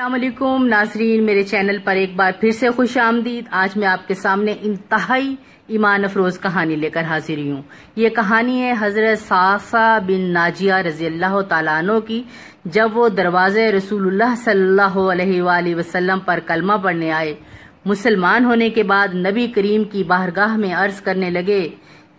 السلام علیکم ناظرین، میرے چینل پر ایک بار پھر سے خوش آمدید۔ آج میں آپ کے سامنے انتہائی ایمان افروز کہانی لے کر حاضر ہوں۔ یہ کہانی ہے حضرت صعصع بن ناجیہ رضی اللہ تعالیٰ عنہ کی، جب وہ دروازے رسول اللہ صلی اللہ علیہ وآلہ وسلم پر کلمہ پڑھنے آئے۔ مسلمان ہونے کے بعد نبی کریم کی بارگاہ میں عرض کرنے لگے،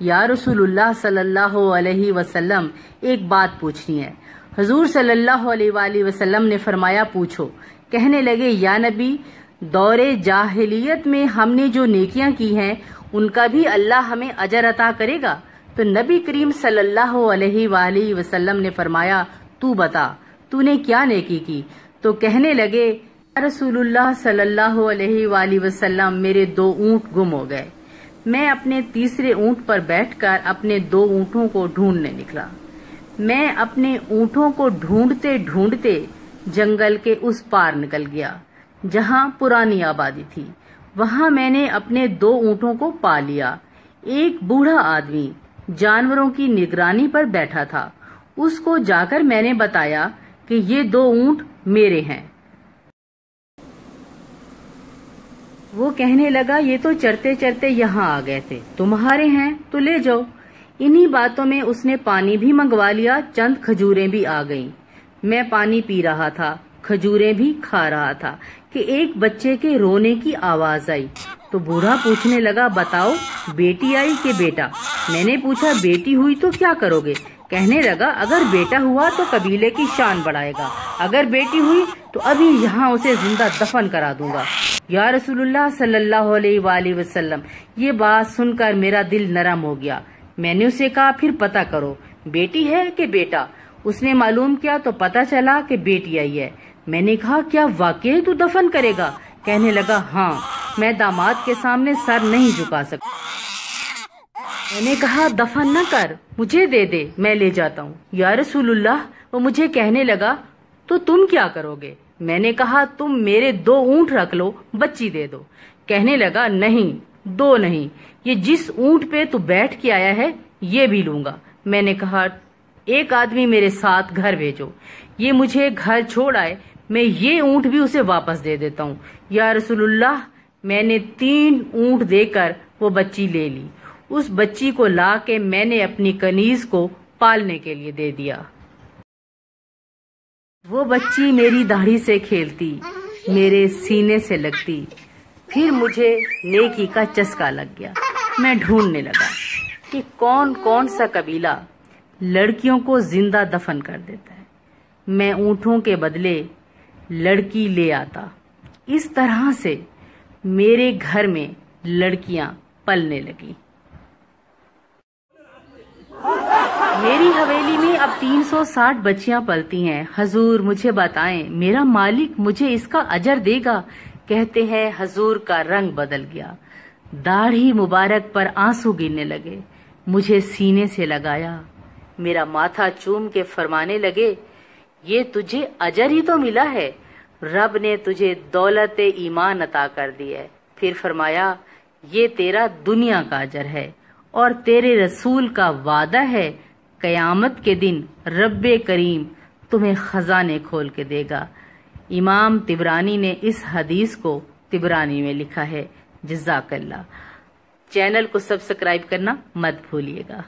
یا رسول اللہ صلی اللہ علیہ وسلم، ایک بات پوچھنی ہے۔ حضور صلی اللہ علیہ وآلہ وسلم نے فرمایا، پوچھو۔ کہنے لگے، یا نبی، دور جاہلیت میں ہم نے جو نیکیاں کی ہیں ان کا بھی اللہ ہمیں اجر عطا کرے گا؟ تو نبی کریم صلی اللہ علیہ وآلہ وسلم نے فرمایا، تو بتا، تو نے کیا نیکی کی؟ تو کہنے لگے، یا رسول اللہ صلی اللہ علیہ وآلہ وسلم، میرے 2 اونٹ گم ہو گئے۔ میں اپنے تیسرے اونٹ پر بیٹھ کر اپنے 2 اونٹوں کو ڈھونڈنے نکلا۔ میں اپنے اونٹوں کو ڈھونڈتے ڈھونڈتے جنگل کے اس پار نکل گیا جہاں پرانی آبادی تھی۔ وہاں میں نے اپنے 2 اونٹوں کو پا لیا۔ ایک بوڑھا آدمی جانوروں کی نگرانی پر بیٹھا تھا۔ اس کو جا کر میں نے بتایا کہ یہ 2 اونٹ میرے ہیں۔ وہ کہنے لگا، یہ تو چرتے چرتے یہاں آ گئے تھے، تمہارے ہیں تو لے جاؤ۔ انہی باتوں میں اس نے پانی بھی منگوا لیا، چند کھجوریں بھی آ گئیں۔ میں پانی پی رہا تھا، کھجوریں بھی کھا رہا تھا کہ ایک بچے کے رونے کی آواز آئی۔ تو بوڑھا پوچھنے لگا، بتاؤ، بیٹی آئی کہ بیٹا؟ میں نے پوچھا، بیٹی ہوئی تو کیا کرو گے؟ کہنے لگا، اگر بیٹا ہوا تو قبیلے کی شان بڑھائے گا، اگر بیٹی ہوئی تو ابھی یہاں اسے زندہ دفن کرا دوں گا۔ یا رسول اللہ صلی اللہ علیہ وآلہ وسلم، یہ بات سن کر میرا دل نرم ہو گیا۔ میں نے اسے کہا، پھر پتہ کرو بیٹی ہے کہ بیٹا؟ اس نے معلوم کیا تو پتہ چلا کہ بیٹی آئی ہے۔ میں نے کہا، کیا واقعی تو دفن کرے گا؟ کہنے لگا، ہاں، میں داماد کے سامنے سر نہیں جھکا سکتا۔ میں نے کہا، دفن نہ کر، مجھے دے دے، میں لے جاتا ہوں۔ یا رسول اللہ، وہ مجھے کہنے لگا، تو تم کیا کرو گے؟ میں نے کہا، تم میرے 2 اونٹ رکھ لو، بچی دے دو۔ کہنے لگا، نہیں، 2 نہیں، یہ جس اونٹ پہ تو بیٹھ کے آیا ہے یہ بھی لوں گا۔ میں نے کہا، ایک آدمی میرے ساتھ گھر بھیجو، یہ مجھے گھر چھوڑ آئے، میں یہ اونٹ بھی اسے واپس دے دیتا ہوں۔ یا رسول اللہ، میں نے 3 اونٹ دے کر وہ بچی لے لی۔ اس بچی کو لا کے میں نے اپنی کنیز کو پالنے کے لیے دے دیا۔ وہ بچی میری داڑھی سے کھیلتی، میرے سینے سے لگتی، پھر مجھے نیکی کا چسکا لگ گیا۔ میں ڈھونڈنے لگا کہ کون سا قبیلہ لڑکیوں کو زندہ دفن کر دیتا ہے۔ میں اونٹوں کے بدلے لڑکی لے آتا۔ اس طرح سے میرے گھر میں لڑکیاں پلنے لگی۔ میری حویلی میں اب 360 بچیاں پلتی ہیں۔ حضور، مجھے بتائیں، میرا مالک مجھے اس کا اجر دے گا؟ کہتے ہیں حضور کا رنگ بدل گیا، داڑھی مبارک پر آنسو گرنے لگے۔ مجھے سینے سے لگایا، میرا ماتھا چوم کے فرمانے لگے، یہ تجھے اجر ہی تو ملا ہے، رب نے تجھے دولت ایمان عطا کر دی ہے۔ پھر فرمایا، یہ تیرا دنیا کا اجر ہے، اور تیرے رسول کا وعدہ ہے، قیامت کے دن رب کریم تمہیں خزانے کھول کے دے گا۔ امام طبرانی نے اس حدیث کو طبرانی میں لکھا ہے۔ جزاک اللہ۔ چینل کو سبسکرائب کرنا مت بھولیے گا۔